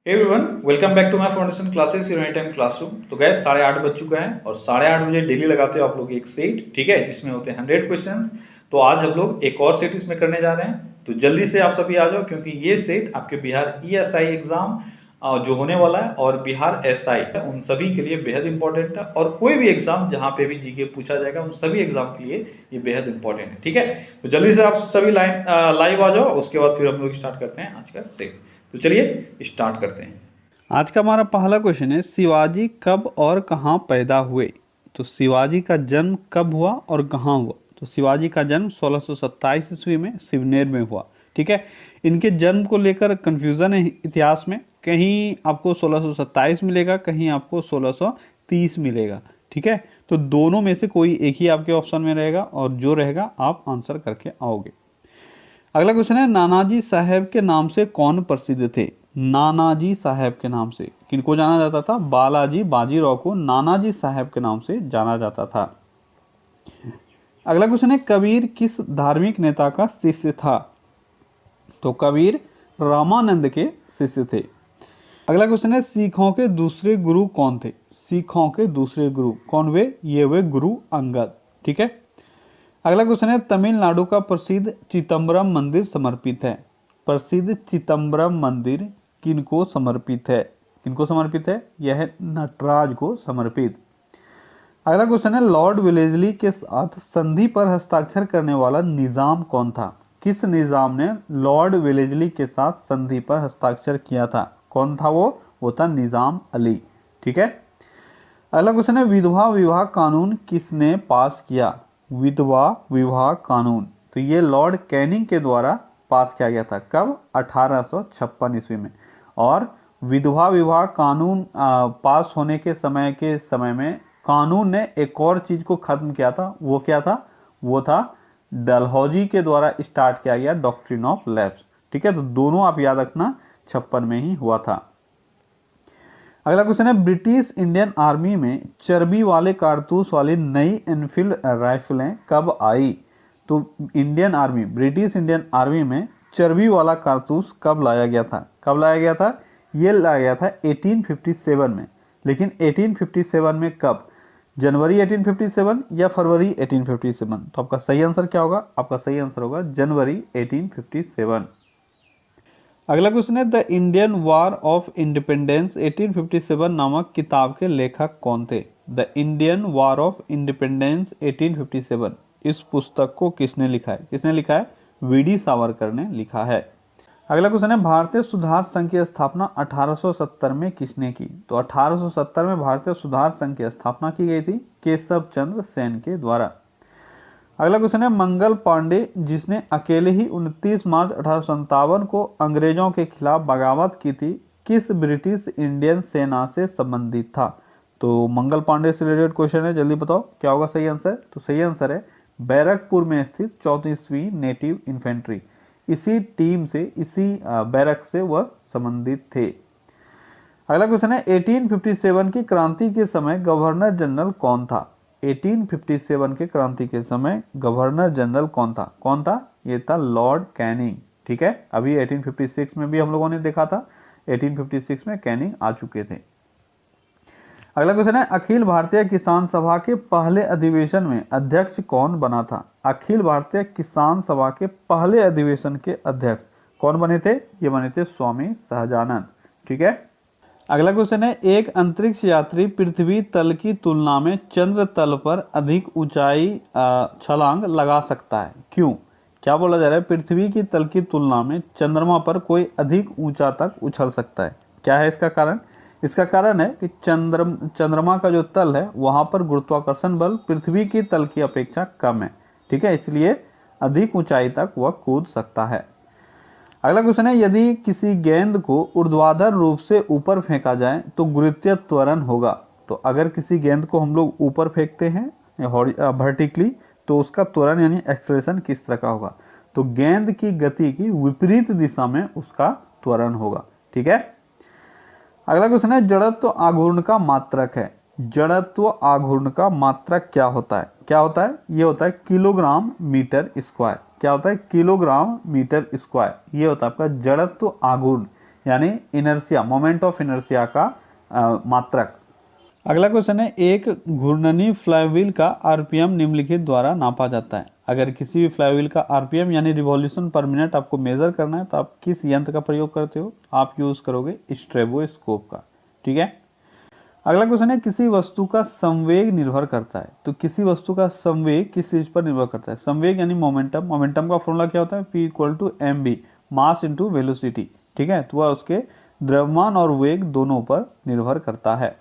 Everyone welcome back to my foundation classes your any time classroom. तो guys 8:30 बज चुका है और 8:30 बजे डेली लगाते हो आप लोग एक सेट, ठीक है, जिसमें होते हैं 100 क्वेश्चंस। तो आज हम लोग एक और सेट इसमें करने जा रहे हैं, तो जल्दी से आप सभी आ जाओ क्योंकि ये सेट आपके बिहार ईएसआई एग्जाम जो होने वाला है और बिहार एसआई उन सभी के लिए बेहद इंपॉर्टेंट है। और कोई भी एग्जाम जहाँ पे भी जीके पूछा जाएगा उन सभी एग्जाम के लिए ये बेहद इंपॉर्टेंट है, ठीक है। तो जल्दी से आप सभी लाइव आ जाओ, उसके बाद फिर हम लोग स्टार्ट करते हैं आज का सेट। तो चलिए स्टार्ट करते हैं। आज का हमारा पहला क्वेश्चन है, शिवाजी कब और कहाँ पैदा हुए। तो शिवाजी का जन्म कब हुआ और कहाँ हुआ। तो शिवाजी का जन्म 1627 ईस्वी में सिवनेर में हुआ, ठीक है। इनके जन्म को लेकर कंफ्यूजन है इतिहास में, कहीं आपको 1627 मिलेगा, कहीं आपको 1630 मिलेगा, ठीक है। तो दोनों में से कोई एक ही आपके ऑप्शन में रहेगा और जो रहेगा आप आंसर करके आओगे। अगला क्वेश्चन है, नानाजी साहब के नाम से कौन प्रसिद्ध थे। नानाजी साहब के नाम से किनको जाना जाता था। बालाजी बाजीराव को नानाजी साहब के नाम से जाना जाता था। अगला क्वेश्चन है, कबीर किस धार्मिक नेता का शिष्य था। तो कबीर रामानंद के शिष्य थे। अगला क्वेश्चन है, सिखों के दूसरे गुरु कौन थे। सिखों के दूसरे गुरु कौन हुए, ये हुए गुरु अंगद, ठीक है। अगला क्वेश्चन है, तमिलनाडु का प्रसिद्ध चिदम्बरम मंदिर समर्पित है। प्रसिद्ध चिदम्बरम मंदिर किनको समर्पित है। किनको समर्पित है, यह है नटराज को समर्पित। अगला क्वेश्चन है, लॉर्ड वेलेस्ली के साथ संधि पर हस्ताक्षर करने वाला निजाम कौन था। किस निजाम ने लॉर्ड वेलेस्ली के साथ संधि पर हस्ताक्षर किया था। कौन था वो था निजाम अली, ठीक है। अगला क्वेश्चन है, विधवा विवाह कानून किसने पास किया। विधवा विवाह कानून, तो ये लॉर्ड कैनिंग के द्वारा पास किया गया था। कब, 1856 ईस्वी में। और विधवा विवाह कानून पास होने के समय में कानून ने एक और चीज को खत्म किया था। वो क्या था, वो था डलहौजी के द्वारा स्टार्ट किया गया डॉक्ट्रिन ऑफ लैप्स, ठीक है। तो दोनों आप याद रखना, 56 में ही हुआ था। अगला क्वेश्चन है, ब्रिटिश इंडियन आर्मी में चर्बी वाले कारतूस वाली नई एनफील्ड राइफलें कब आई। तो ब्रिटिश इंडियन आर्मी में चर्बी वाला कारतूस कब लाया गया था। कब लाया गया था, ये लाया गया था 1857 में। लेकिन 1857 में कब, जनवरी 1857 या फरवरी 1857। तो आपका सही आंसर क्या होगा, आपका सही आंसर होगा जनवरी 1857। अगला क्वेश्चन है, the Indian war of independence 1857 नामक किताब के लेखक कौन थे। The Indian war of independence 1857, इस पुस्तक को किसने लिखा है। किसने लिखा है, वीडी सावरकर ने लिखा है। अगला क्वेश्चन है, भारतीय सुधार संघ की स्थापना 1870 में किसने की। तो 1870 में भारतीय सुधार संघ की स्थापना की गई थी केशव चंद्र सेन के द्वारा। अगला क्वेश्चन है, मंगल पांडे जिसने अकेले ही 29 मार्च 1857 को अंग्रेजों के खिलाफ बगावत की थी, किस ब्रिटिश इंडियन सेना से संबंधित था। तो मंगल पांडे से रिलेटेड क्वेश्चन है, जल्दी बताओ क्या होगा सही आंसर। तो सही आंसर है बैरकपुर में स्थित 34वीं नेटिव इन्फेंट्री, इसी टीम से, इसी बैरक से वह संबंधित थे। अगला क्वेश्चन है, 1857 की क्रांति के समय गवर्नर जनरल कौन था। 1857 के क्रांति के समय गवर्नर जनरल कौन था, ये था लॉर्ड कैनिंग, ठीक है। अभी 1856 में भी हम लोगों ने देखा था, 1856 में कैनिंग आ चुके थे। अगला क्वेश्चन है, अखिल भारतीय किसान सभा के पहले अधिवेशन में अध्यक्ष कौन बना था। अखिल भारतीय किसान सभा के पहले अधिवेशन के अध्यक्ष कौन बने थे, ये बने थे स्वामी सहजानंद, ठीक है। अगला क्वेश्चन है, एक अंतरिक्ष यात्री पृथ्वी तल की तुलना में चंद्र तल पर अधिक ऊंचाई छलांग लगा सकता है, क्यों। क्या बोला जा रहा है, पृथ्वी की तल की तुलना में चंद्रमा पर कोई अधिक ऊंचा तक उछल सकता है। क्या है इसका कारण, इसका कारण है कि चंद्रमा का जो तल है वहां पर गुरुत्वाकर्षण बल पृथ्वी की तल की अपेक्षा कम है, ठीक है, इसलिए अधिक ऊंचाई तक वह कूद सकता है। अगला क्वेश्चन है, यदि किसी गेंद को ऊर्ध्वाधर रूप से ऊपर फेंका जाए तो गुरुत्वीय त्वरण होगा। तो अगर किसी गेंद को हम लोग ऊपर फेंकते हैं वर्टिकली, तो उसका त्वरण यानी एक्सेलरेशन किस तरह का होगा। तो गेंद की गति की विपरीत दिशा में उसका त्वरण होगा, ठीक है। अगला क्वेश्चन है, जड़त्व आघूर्ण का मात्रक है। जड़त्व आघूर्ण का मात्रक क्या होता है, क्या होता है, ये होता है किलोग्राम मीटर स्क्वायर। क्या होता है, किलोग्राम मीटर स्क्वायर, ये होता है आपका जड़त्व आघूर्ण। यानी इनर्शिया, मोमेंट ऑफ इनर्शिया का मात्रक। अगला क्वेश्चन है, एक घूर्णनी फ्लाईव्हील का आरपीएम निम्नलिखित द्वारा नापा जाता है। अगर किसी भी फ्लाईव्हील का आरपीएम यानी रिवॉल्यूशन पर मिनट आपको मेजर करना है तो आप किस यंत्र का प्रयोग करते हो? आप यूज करोगे स्ट्रेबोस्कोप का। ठीक है। अगला क्वेश्चन है, किसी वस्तु का संवेग निर्भर करता है। तो किसी वस्तु का संवेग किस चीज पर निर्भर करता है? संवेग यानी मोमेंटम। मोमेंटम का फॉर्मूला क्या होता है? P = mv, mass into velocity. ठीक है, तो वह उसके द्रव्यमान और वेग दोनों पर निर्भर करता है।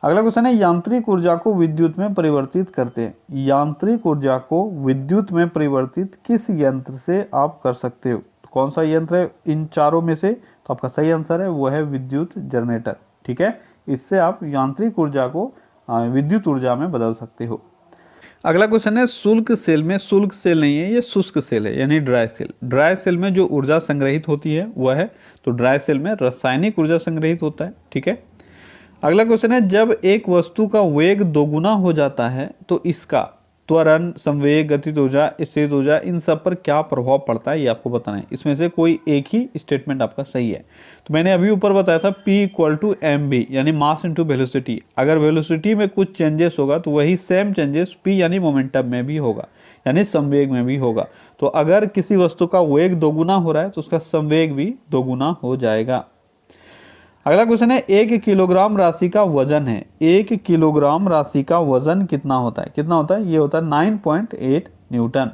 अगला क्वेश्चन है, यांत्रिक ऊर्जा को विद्युत में परिवर्तित करते हैं। यांत्रिक ऊर्जा को विद्युत में परिवर्तित किस यंत्र से आप कर सकते हो? तो कौन सा यंत्र है इन चारों में से? तो आपका सही आंसर है वो है विद्युत जनरेटर। ठीक है, इससे आप यांत्रिक ऊर्जा को विद्युत ऊर्जा में बदल सकते हो। अगला क्वेश्चन है, शुल्क सेल में, शुल्क सेल नहीं है ये शुष्क सेल है यानी ड्राई सेल। ड्राई सेल में जो ऊर्जा संग्रहित होती है वह है, तो ड्राई सेल में रासायनिक ऊर्जा संग्रहित होता है। ठीक है। अगला क्वेश्चन है, जब एक वस्तु का वेग दोगुना हो जाता है तो इसका त्वरण, संवेग, गतिज ऊर्जा, स्थिर ऊर्जा, इन सब पर क्या प्रभाव पड़ता है ये आपको बताना है। इसमें से कोई एक ही स्टेटमेंट आपका सही है। तो मैंने अभी ऊपर बताया था P = mv यानी मास इंटू वेलोसिटी। अगर वेलोसिटी में कुछ चेंजेस होगा तो वही सेम चेंजेस P यानी मोमेंटम में भी होगा, यानी संवेग में भी होगा। तो अगर किसी वस्तु का वेग दोगुना हो रहा है तो उसका संवेग भी दोगुना हो जाएगा। अगला क्वेश्चन है, 1 किलोग्राम राशि का वजन है। 1 किलोग्राम राशि का वजन कितना होता है? कितना होता है? ये होता है 9.8 न्यूटन।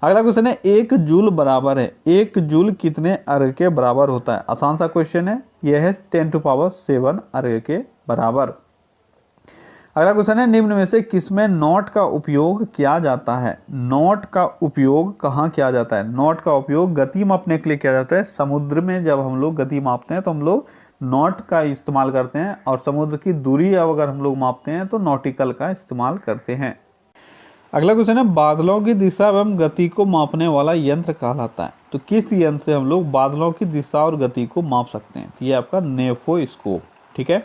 अगला क्वेश्चन है, 1 जूल बराबर है। 1 जूल कितने अर्घ के बराबर होता है? आसान सा क्वेश्चन है, यह है 10⁷ अर्घ के बराबर। अगला क्वेश्चन है, निम्न में से किसमें नॉट का उपयोग किया जाता है? नॉट का उपयोग कहाँ किया जाता है? नॉट का उपयोग गति मापने के लिए किया जाता है। समुद्र में जब हम लोग गति मापते हैं तो हम लोग नॉट का इस्तेमाल करते हैं, और समुद्र की दूरी अगर हम लोग मापते हैं तो नॉटिकल का इस्तेमाल करते हैं। अगला क्वेश्चन है, बादलों की दिशा एवं गति को मापने वाला यंत्र कहलाता है। तो किस यंत्र से हम लोग बादलों की दिशा और गति को माप सकते हैं? तो ये आपका नेफोस्कोप। ठीक है।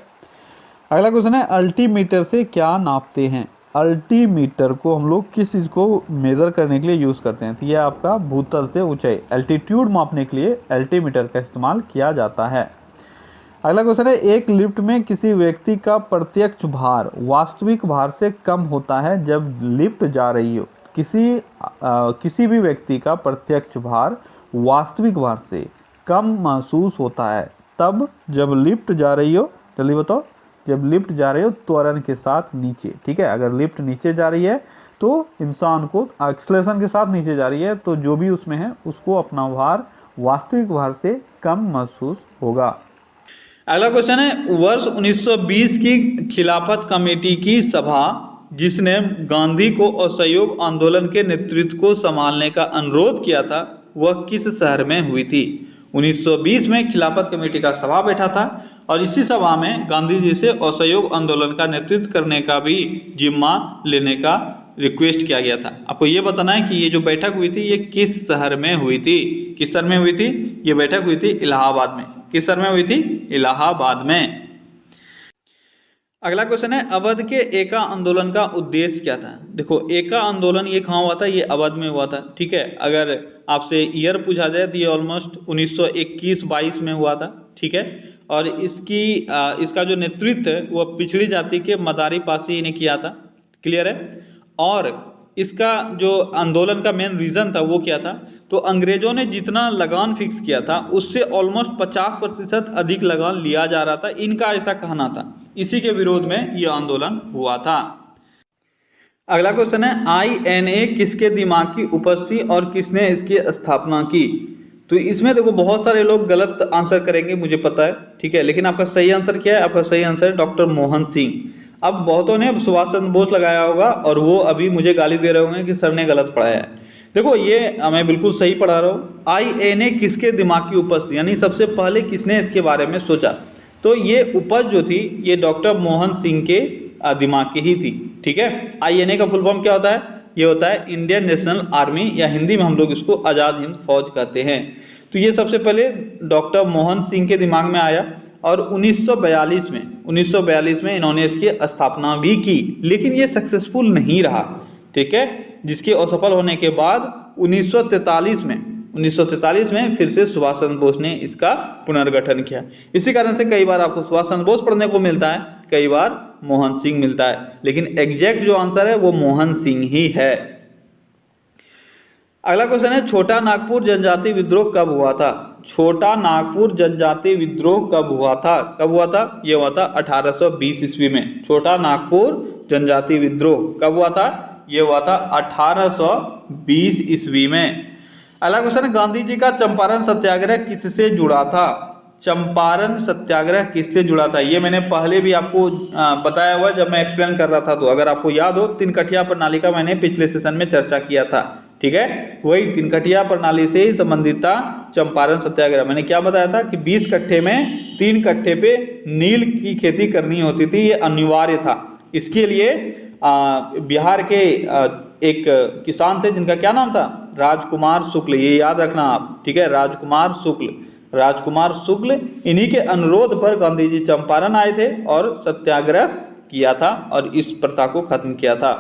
अगला क्वेश्चन है, अल्टीमीटर से क्या नापते हैं? अल्टीमीटर को हम लोग किस चीज को मेजर करने के लिए यूज करते हैं? तो ये आपका भूतल से ऊंचाई, एल्टीट्यूड मापने के लिए अल्टीमीटर का इस्तेमाल किया जाता है। अगला क्वेश्चन है, एक लिफ्ट में किसी व्यक्ति का प्रत्यक्ष भार वास्तविक भार से कम होता है जब लिफ्ट जा रही हो। किसी भी व्यक्ति का प्रत्यक्ष भार वास्तविक भार से कम महसूस होता है तब जब लिफ्ट जा रही हो। जल्दी बताओ, जब लिफ्ट जा रही हो त्वरण के साथ नीचे। ठीक है, अगर लिफ्ट नीचे जा रही है तो इंसान को एक्सेलरेशन के साथ नीचे जा रही है, तो जो भी उसमें है उसको अपना भार वास्तविक भार से कम महसूस होगा। अगला क्वेश्चन है, वर्ष 1920 की खिलाफत कमेटी की सभा जिसने गांधी को असहयोग आंदोलन के नेतृत्व को संभालने का अनुरोध किया था वह किस शहर में हुई थी? 1920 में खिलाफत कमेटी का सभा बैठा था और इसी सभा में गांधी जी से असहयोग आंदोलन का नेतृत्व करने का भी जिम्मा लेने का रिक्वेस्ट किया गया था। आपको ये बताना है कि ये जो बैठक हुई थी ये किस शहर में हुई थी? किस शहर में हुई थी? ये बैठक हुई थी इलाहाबाद में। किस शहर में हुई थी? इलाहाबाद में। अगला क्वेश्चन है, अवध के एका आंदोलन का उद्देश्य क्या था? देखो, एका आंदोलन ये कहाँ हुआ था? ये अवध में हुआ था। ठीक है, अगर आपसे ईयर पूछा जाए तो ये ऑलमोस्ट 1921-22 में हुआ था। ठीक है, और इसका जो नेतृत्व है वह पिछड़ी जाति के मदारी पासी ने किया था। क्लियर है। और इसका जो आंदोलन का मेन रीजन था वो क्या था? तो अंग्रेजों ने जितना लगान फिक्स किया था उससे ऑलमोस्ट 50% अधिक लगान लिया जा रहा था, इनका ऐसा कहना था। इसी के विरोध में यह आंदोलन हुआ था। अगला क्वेश्चन है, INA किसके दिमाग की उपज थी और किसने इसकी स्थापना की? तो इसमें देखो बहुत सारे लोग गलत आंसर करेंगे, मुझे पता है। ठीक है, लेकिन आपका सही आंसर क्या है? आपका सही आंसर है डॉक्टर मोहन सिंह। अब बहुतों ने सुभाष चंद्र बोस लगाया होगा और वो अभी मुझे गाली दे रहे होंगे कि सर ने गलत पढ़ाया है। देखो, ये मैं बिल्कुल सही पढ़ा रहा हूँ। INA किसके दिमाग की उपज थी, यानी सबसे पहले किसने इसके बारे में सोचा? तो ये उपज जो थी ये डॉक्टर मोहन सिंह के दिमाग की ही थी। ठीक है, INA का फुल फॉर्म क्या होता है? ये होता है इंडियन नेशनल आर्मी, या हिंदी में हम लोग इसको आजाद हिंद फौज कहते हैं। तो ये सबसे पहले डॉक्टर मोहन सिंह के दिमाग में आया और 1942 में इन्होंने इसकी स्थापना भी की, लेकिन ये सक्सेसफुल नहीं रहा। ठीक है, जिसके असफल होने के बाद 1943 में 1943 में फिर से सुभाष चंद्र बोस ने इसका पुनर्गठन किया। इसी कारण से कई बार आपको सुभाष चंद्र बोस पढ़ने को मिलता है, कई बार मोहन सिंह मिलता है, लेकिन एग्जैक्ट जो आंसर है वो मोहन सिंह ही है। अगला क्वेश्चन है छोटा नागपुर जनजाति विद्रोह कब हुआ था? छोटा नागपुर जनजाति विद्रोह कब हुआ था? कब हुआ था? यह हुआ था 1820 ईस्वी में। छोटा नागपुर जनजाति विद्रोह कब हुआ था? यह हुआ था 1820 ईस्वी में। अगला क्वेश्चन है गांधी जी का चंपारण सत्याग्रह किससे जुड़ा था? चंपारण सत्याग्रह किससे जुड़ा था? ये मैंने पहले भी आपको बताया हुआ जब मैं एक्सप्लेन कर रहा था, तो अगर आपको याद हो तिनकठिया प्रणाली का मैंने पिछले सेशन में चर्चा किया था, ठीक है। वही तिनकठिया प्रणाली से ही संबंधित था चंपारण सत्याग्रह। मैंने क्या बताया था कि 20 कट्ठे में 3 कट्ठे पे नील की खेती करनी होती थी, ये अनिवार्य था। इसके लिए बिहार के एक किसान थे जिनका क्या नाम था? राजकुमार शुक्ल, ये याद रखना आप, ठीक है। राजकुमार शुक्ल, इन्हीं के अनुरोध पर गांधी जी चंपारण आए थे और सत्याग्रह किया था और इस प्रथा को खत्म किया था।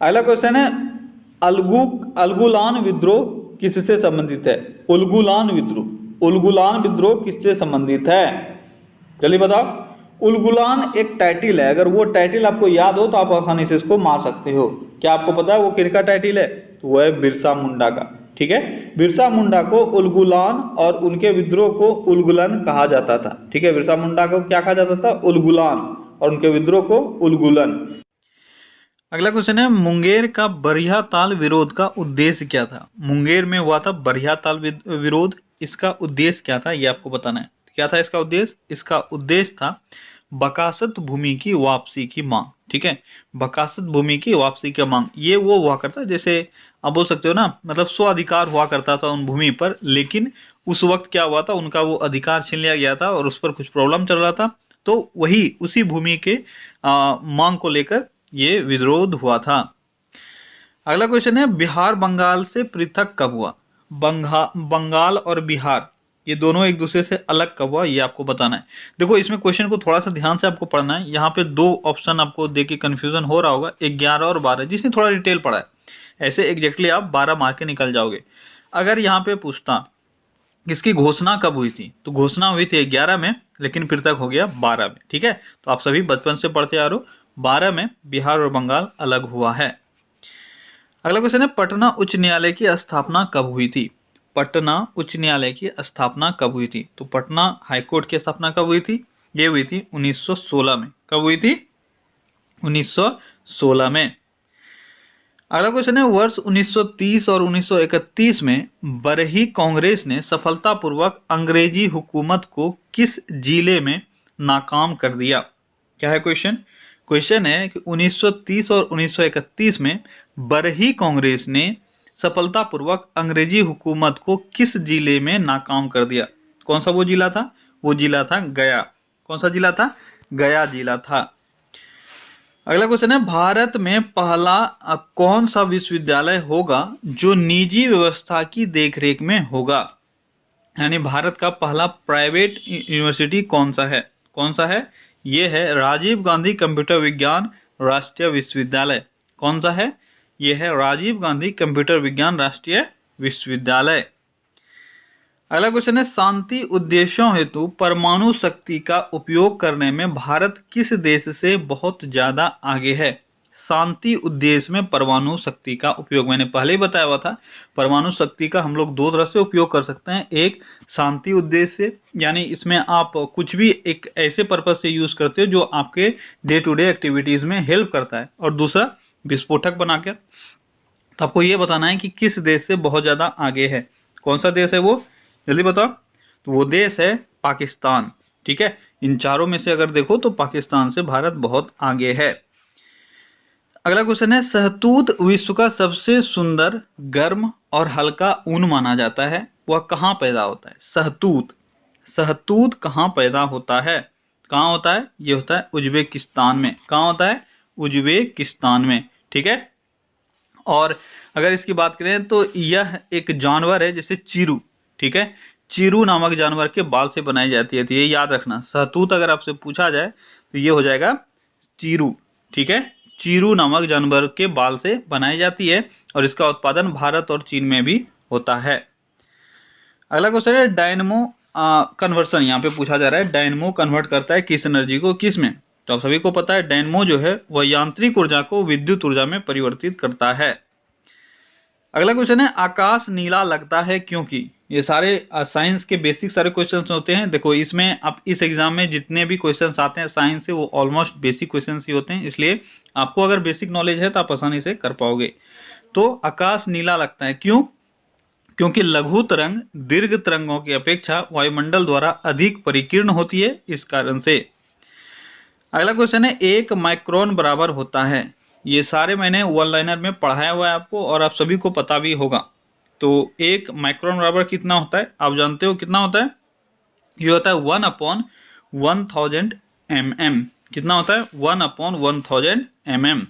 अगला क्वेश्चन है उलगुलान विद्रोह किससे संबंधित है? उलगुलान विद्रोह किससे संबंधित है? जल्दी बताओ। उलगुलान एक टाइटिल है, अगर वो टाइटिल आपको याद हो तो आप आसानी से इसको मार सकते हो। क्या आपको पता है वो किसका टाइटिल है? तो वो है बिरसा मुंडा का, ठीक है। बिरसा मुंडा को उलगुलान और उनके विद्रोह को उलगुलन कहा जाता था, ठीक है। बिरसा मुंडा को क्या कहा जाता था? उलगुलान, और उनके विद्रोह को उलगुलन। अगला क्वेश्चन है मुंगेर का बरिहा ताल विरोध का उद्देश्य क्या था? मुंगेर में हुआ था बरिहा ताल विरोध, इसका उद्देश्य क्या था ये आपको बताना है। क्या था इसका उद्देश्य? इसका उद्देश्य था बकासत भूमि की वापसी की मांग, ठीक है। बकासत भूमि की वापसी की मांग, ये वो हुआ करता है जैसे आप बोल सकते हो ना, मतलब स्व अधिकार हुआ करता था उन भूमि पर, लेकिन उस वक्त क्या हुआ था, उनका वो अधिकार छीन लिया गया था और उस पर कुछ प्रॉब्लम चल रहा था, तो वही उसी भूमि के मांग को लेकर ये विरोध हुआ था। अगला क्वेश्चन है बिहार बंगाल से पृथक कब हुआ? बंगाल और बिहार ये दोनों एक दूसरे से अलग कब हुआ ये आपको बताना है। देखो इसमें क्वेश्चन को थोड़ा सा ध्यान से आपको पढ़ना है। यहाँ पे 2 ऑप्शन आपको देख के कंफ्यूजन हो रहा होगा, 11 और 12। जिसने थोड़ा डिटेल पढ़ा है ऐसे एग्जैक्टली आप 12 मार्क के निकल जाओगे। अगर यहाँ पे पूछता इसकी घोषणा कब हुई थी, तो घोषणा हुई थी 11 में, लेकिन पृथक हो गया 12 में, ठीक है। तो आप सभी बचपन से पढ़ते आ रहे हो, 12 में बिहार और बंगाल अलग हुआ है। अगला क्वेश्चन है पटना उच्च न्यायालय की स्थापना कब हुई थी? पटना उच्च न्यायालय की स्थापना कब हुई थी? तो पटना हाईकोर्ट की स्थापना कब हुई थी? ये हुई थी 1916 में। कब हुई थी? 1916 में। अगला क्वेश्चन है वर्ष 1930 और 1931 में बरही कांग्रेस ने सफलतापूर्वक अंग्रेजी हुकूमत को किस जिले में नाकाम कर दिया? क्या है क्वेश्चन? क्वेश्चन है कि 1930 और 1931 में बरही कांग्रेस ने सफलतापूर्वक अंग्रेजी हुकूमत को किस जिले में नाकाम कर दिया? कौन सा वो जिला था? वो जिला था गया। कौन सा जिला था? गया जिला था। अगला क्वेश्चन है भारत में पहला कौन सा विश्वविद्यालय होगा जो निजी व्यवस्था की देखरेख में होगा? यानी भारत का पहला प्राइवेट यूनिवर्सिटी कौन सा है? कौन सा है? ये है राजीव गांधी कंप्यूटर विज्ञान राष्ट्रीय विश्वविद्यालय। कौन सा है? ये है राजीव गांधी कंप्यूटर विज्ञान राष्ट्रीय विश्वविद्यालय। अगला क्वेश्चन है शांति उद्देश्यों हेतु परमाणु शक्ति का उपयोग करने में भारत किस देश से बहुत ज्यादा आगे है? शांति उद्देश्य में परमाणु शक्ति का उपयोग मैंने पहले ही बताया हुआ था। परमाणु शक्ति का हम लोग 2 तरह से उपयोग कर सकते हैं। एक शांति उद्देश्य से, यानी इसमें आप कुछ भी एक ऐसे पर्पज से यूज करते हो जो आपके डे टू डे एक्टिविटीज में हेल्प करता है, और दूसरा विस्फोटक बनाकर। तो आपको ये बताना है कि किस देश से बहुत ज्यादा आगे है। कौन सा देश है वो? जल्दी बताओ। तो वो देश है पाकिस्तान, ठीक है। इन चारों में से अगर देखो तो पाकिस्तान से भारत बहुत आगे है। अगला क्वेश्चन है शहतूत विश्व का सबसे सुंदर, गर्म और हल्का ऊन माना जाता है, वह कहाँ पैदा होता है? शहतूत कहाँ पैदा होता है? कहाँ होता है? ये होता है उज्बेकिस्तान में। कहाँ होता है? उज्बेकिस्तान में, ठीक है। और अगर इसकी बात करें तो यह एक जानवर है जैसे चीरू, ठीक है। चीरू नामक जानवर के बाल से बनाई जाती है, तो ये याद रखना। शहतूत अगर आपसे पूछा जाए तो ये हो जाएगा चीरू, ठीक है। चीरू नामक जानवर के बाल से बनाई जाती है और इसका उत्पादन भारत और चीन में भी होता है। अगला क्वेश्चन है डायनमो कन्वर्सन, यहाँ पे पूछा जा रहा है डायनमो कन्वर्ट करता है किस एनर्जी को किस में। तो आप सभी को पता है डायनमो जो है वह यांत्रिक ऊर्जा को विद्युत ऊर्जा में परिवर्तित करता है। अगला क्वेश्चन है आकाश नीला लगता है क्योंकि। ये सारे साइंस के बेसिक सारे क्वेश्चंस होते हैं। देखो इसमें आप इस एग्जाम में जितने भी क्वेश्चंस आते हैं साइंस से वो ऑलमोस्ट बेसिक क्वेश्चंस ही होते हैं, इसलिए आपको अगर बेसिक नॉलेज है तो आप आसानी से कर पाओगे। तो आकाश नीला लगता है क्यों? क्योंकि लघु तरंग दीर्घ तरंगों की अपेक्षा वायुमंडल द्वारा अधिक परिकीर्ण होती है, इस कारण से। अगला क्वेश्चन है 1 माइक्रोन बराबर होता है। ये सारे मैंने वन लाइनर में पढ़ाया हुआ है आपको और आप सभी को पता भी होगा। तो 1 माइक्रोन बराबर कितना होता है आप जानते हो कितना होता है? ये होता है 1/1000 mm। कितना होता है? 1/1000 mm।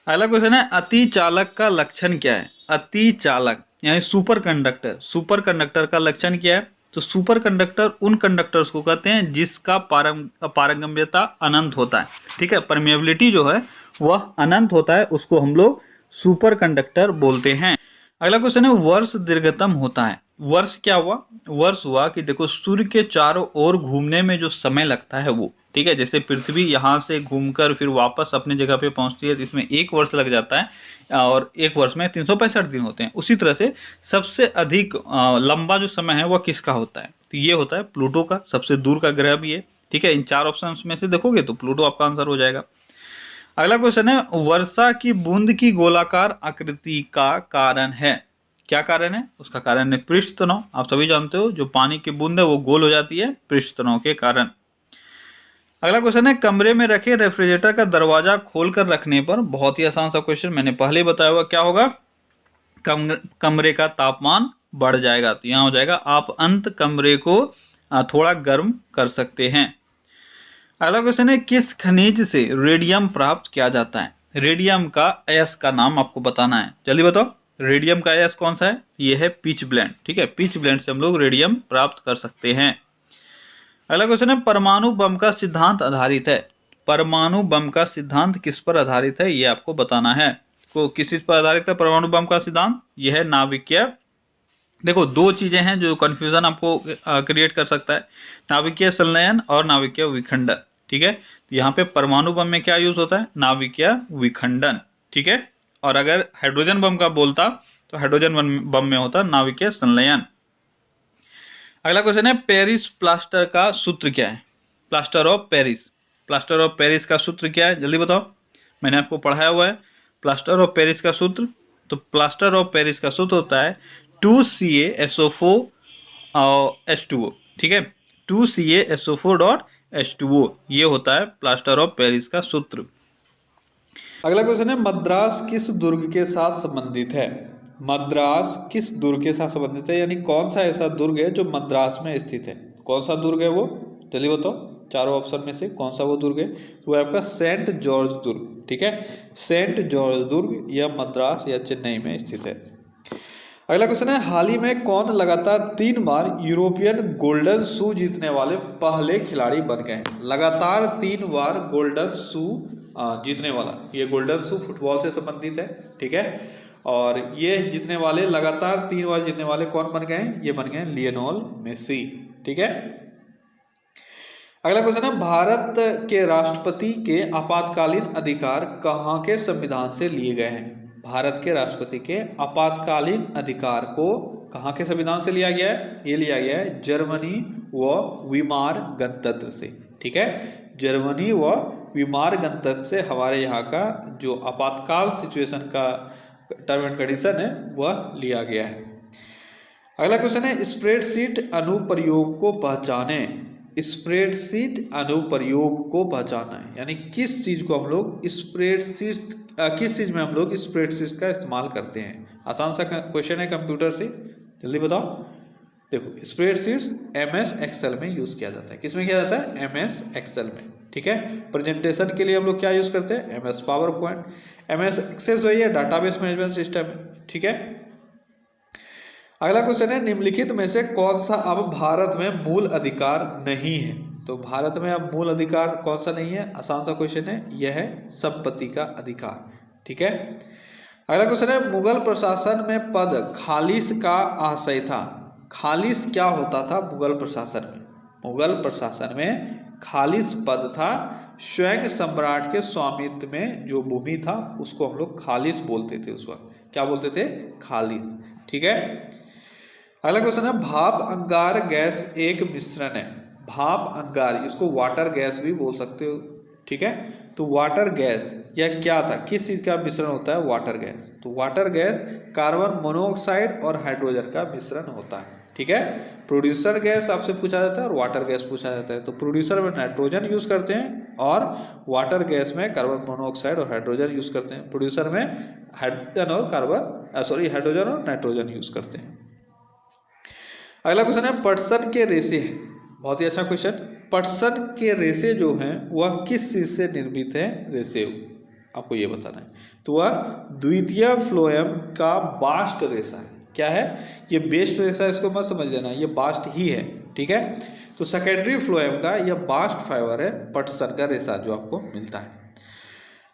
अगला क्वेश्चन है अति चालक का लक्षण क्या है? अति चालक यानी सुपर कंडक्टर, सुपर कंडक्टर का लक्षण क्या है? तो सुपर कंडक्टर उन कंडक्टर्स को कहते हैं जिसका पारगम्यता अनंत होता है। ठीक है, परमेबिलिटी जो है वह अनंत होता है, उसको हम लोग सुपर कंडक्टर बोलते हैं। अगला क्वेश्चन है वर्ष दीर्घतम होता है। वर्ष क्या हुआ? वर्ष हुआ कि देखो सूर्य के चारों ओर घूमने में जो समय लगता है वो, ठीक है, जैसे पृथ्वी यहाँ से घूमकर फिर वापस अपने जगह पे पहुंचती है तो इसमें 1 वर्ष लग जाता है और 1 वर्ष में 365 दिन होते हैं। उसी तरह से सबसे अधिक लंबा जो समय है वह किसका होता है? तो ये होता है प्लूटो का, सबसे दूर का ग्रह भी है। ठीक है, इन 4 ऑप्शन में से देखोगे तो प्लूटो आपका आंसर हो जाएगा। अगला क्वेश्चन है वर्षा की बूंद की गोलाकार आकृति का कारण है। क्या कारण है? उसका कारण है पृष्ठ तनाव। आप सभी जानते हो जो पानी की बूंद है वो गोल हो जाती है पृष्ठ तनाव के कारण। अगला क्वेश्चन है कमरे में रखे रेफ्रिजरेटर का दरवाजा खोलकर रखने पर, बहुत ही आसान सा क्वेश्चन, मैंने पहले ही बताया हुआ, क्या होगा? कमरे का तापमान बढ़ जाएगा। तो यहां हो जाएगा आप अंत कमरे को थोड़ा गर्म कर सकते हैं। अगला क्वेश्चन है किस खनिज से रेडियम प्राप्त किया जाता है? रेडियम का अयस्क का नाम आपको बताना है, जल्दी बताओ। रेडियम का अयस्क कौन सा है? ये है पिच ब्लेंड। ठीक है, पिच ब्लेंड से हम लोग रेडियम प्राप्त कर सकते हैं। अगला क्वेश्चन है परमाणु बम का सिद्धांत आधारित है। परमाणु बम का सिद्धांत किस पर आधारित है ये आपको बताना है। तो किस चीज पर आधारित है परमाणु बम का सिद्धांत? यह है नाभिकीय। देखो 2 चीजें हैं जो कंफ्यूजन आपको क्रिएट कर सकता है, नाभिकीय संलयन और नाभिकीय विखंडन। ठीक है, तो यहाँ पे परमाणु बम में क्या यूज होता है? नाभिकीय विखंडन। ठीक है, और अगर हाइड्रोजन बम का बोलता तो हाइड्रोजन बम में होता नाभिकीय संलयन। अगला क्वेश्चन है पेरिस प्लास्टर का सूत्र क्या है? Plaster of Paris, plaster of Paris का सूत्र क्या है जल्दी बताओ। मैंने आपको पढ़ाया हुआ है प्लास्टर ऑफ पेरिस का सूत्र। तो प्लास्टर ऑफ पेरिस का सूत्र होता है 2CaSO4 H2O। ठीक है, 2CaSO4.H2O, ये होता है प्लास्टर ऑफ पेरिस का सूत्र। अगला क्वेश्चन है मद्रास किस दुर्ग के साथ संबंधित है? मद्रास किस दुर्ग के साथ संबंधित है, यानी कौन सा ऐसा दुर्ग है जो मद्रास में स्थित है? कौन सा दुर्ग है वो जल्दी बताओ, चारों ऑप्शन में से कौन सा वो दुर्ग है? तो वो आपका सेंट जॉर्ज दुर्ग। ठीक है, सेंट जॉर्ज दुर्ग या मद्रास या चेन्नई में स्थित है। अगला क्वेश्चन है हाल ही में कौन लगातार 3 बार यूरोपियन गोल्डन शू जीतने वाले पहले खिलाड़ी बन गए हैं? लगातार 3 बार गोल्डन शू जीतने वाला, ये गोल्डन शू फुटबॉल से संबंधित है। ठीक है, और ये जीतने वाले लगातार 3 बार जीतने वाले कौन बन गए हैं? ये बन गए लियोनेल मेसी। ठीक है, अगला क्वेश्चन है भारत के राष्ट्रपति के आपातकालीन अधिकार कहाँ के संविधान से लिए गए हैं? भारत के राष्ट्रपति के आपातकालीन अधिकार को कहाँ के संविधान से लिया गया है? ये लिया गया है जर्मनी व वीमार गणतंत्र से। ठीक है, जर्मनी व वीमार गणतंत्र से हमारे यहाँ का जो आपातकाल सिचुएशन का टर्म एंड कंडीशन है वह लिया गया है। अगला क्वेश्चन है स्प्रेडशीट अनुप्रयोग को पहचाने। स्प्रेडशीट अनुप्रयोग को पहचाना है, यानी किस चीज को हम लोग स्प्रेडशीट, किस चीज में हम लोग स्प्रेडशीट का इस्तेमाल करते हैं? आसान सा क्वेश्चन है कंप्यूटर से, जल्दी बताओ। देखो स्प्रेडशीट्स MS एक्सेल में यूज किया जाता है। किसमें किया जाता है? MS एक्सेल में। ठीक है, प्रेजेंटेशन के लिए हम लोग क्या यूज करते हैं? MS PowerPoint. MS Excel जो है डाटाबेस मैनेजमेंट सिस्टम है। ठीक है, अगला क्वेश्चन है निम्नलिखित में से कौन सा अब भारत में मूल अधिकार नहीं है? तो भारत में अब मूल अधिकार कौन सा नहीं है? आसान सा क्वेश्चन है, यह है संपत्ति का अधिकार। ठीक है, अगला क्वेश्चन है, मुगल प्रशासन में पद खालिस का आशय था। खालिस क्या होता था मुगल प्रशासन में? मुगल प्रशासन में खालिस पद था, स्वयं सम्राट के स्वामित्व में जो भूमि था उसको हम लोग खालिस बोलते थे। उस वक्त क्या बोलते थे? खालिस। ठीक है। अगला क्वेश्चन है, भाप अंगार गैस एक मिश्रण है। भाप अंगार, इसको वाटर गैस भी बोल सकते हो। ठीक है। तो वाटर गैस यह क्या था, किस चीज का मिश्रण होता है? Water gas. तो वाटर गैस कार्बन मोनोऑक्साइड और हाइड्रोजन का मिश्रण होता है। ठीक है। प्रोड्यूसर गैस आपसे पूछा जाता है और वाटर गैस पूछा जाता है। तो प्रोड्यूसर में नाइट्रोजन यूज करते हैं और वाटर गैस में कार्बन मोनोऑक्साइड और हाइड्रोजन यूज करते हैं। प्रोड्यूसर में हाइड्रोजन और हाइड्रोजन और नाइट्रोजन यूज करते हैं। अगला क्वेश्चन है, पटसन के रेशे हैं। बहुत ही अच्छा क्वेश्चन। पटसन के रेशे जो हैं वह किस चीज से निर्मित है? रेशे आपको ये बताना है। तो वह द्वितीय फ्लोएम का बास्ट रेशा है। क्या है? ये बेस्ट रेशा, इसको मत समझ लेना, ये बास्ट ही है। ठीक है। तो सेकेंडरी फ्लोएम का यह बास्ट फाइबर है, पटसन का रेशा जो आपको मिलता है।